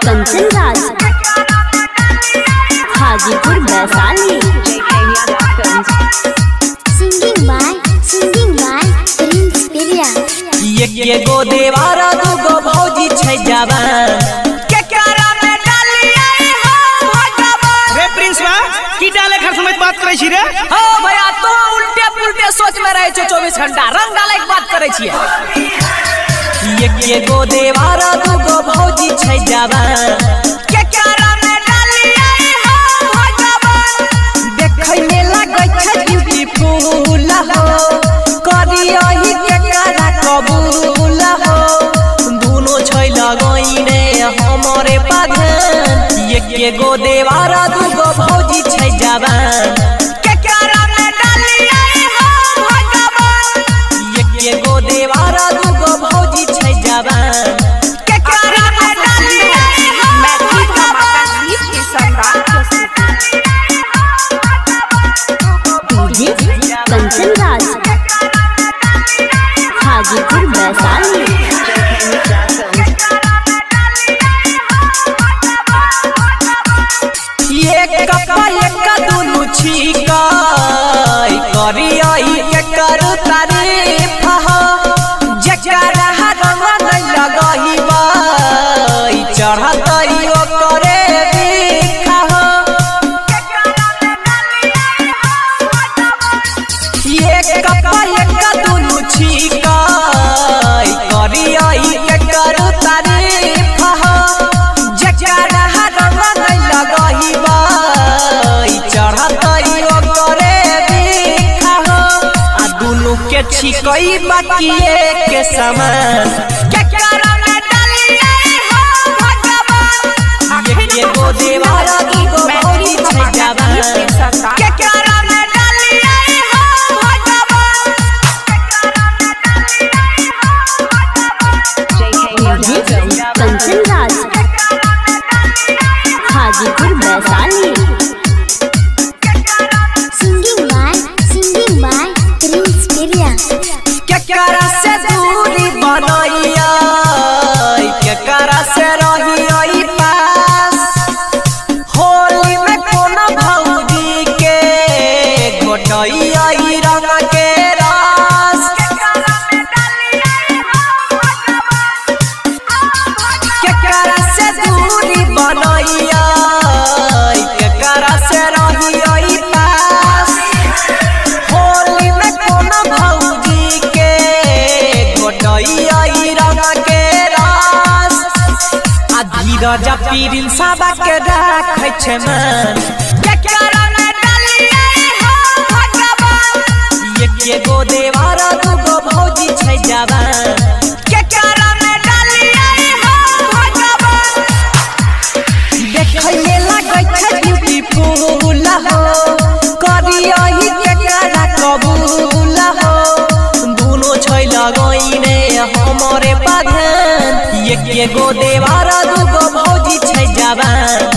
Kanchan Raj Hajipur Vaishali. Singing by Prince Priya. ये गो देवारा दुगो भौजी छै जवान के कारा में डालिए हो भगवान। रे प्रिंस बा की डाले खर समेत बात करै छी रे। हो भैया तो उल्टे पुल्टे सोच में रहे छो 24 घंटा रंग डाले के बात करै छियै। ये गो देवारा दुगो भौजी छै जवान के कारा में डालिए हो भगवान। देखै में लागै छै ब्यूटीफुल हो करियहि के कारा कबूल हो दुनो छै लगैने हमरे बाधन। ये गो देवारा दुगो भौजी छै जवान के कारा में डालिए हो भगवान। ये गो देवारा दुगो भौजी छै जवान के कारा में डालिए हो भगवान। कंचन राज हाजीपुर वैशाली। एक कपा एक दुनु छिकै करियहि के कर तारीफ हो जकरा रंग नहीं लगहिबै चढ़तै ओकरे बिखा हो। एक कपा एक दुनु छिकै करियहि के कर तारीफ हो जकरा रंग नहीं लगहिबै चढ़तै ओकरे बिखा हो। आ दुनु के छिकै बाकिए के समान के कारा में डालिए हो भगवान। ये गो देवारा दुगो भौजी छै जवान के कारा में डालिए हो भगवान। Kanchan Raj Hajipur Vaishali. Singing by Prince Priya. केकरा से दूरी बनैया केकरा से रहियै पास होली में कोना भौजी के घोटैया रंग के रस। केकरा से दूरी बनैया केकरा से रहियै पास होली में कोना भौजी के घोटैया रंग के रस। आ धीरज पीरिन साबा के राखै छै मन के कारा में डालिए हो भगवान। ये गो देवारा दुगो भौजी छै जवान के कारा में डालिए हो भगवान। देखै में लागै छै ब्यूटीफुल हो करियहि के कारा कबूल हो दुनो छै लगैने हमरे बाधन। ये गो देवारा दुगो भौजी छै जवान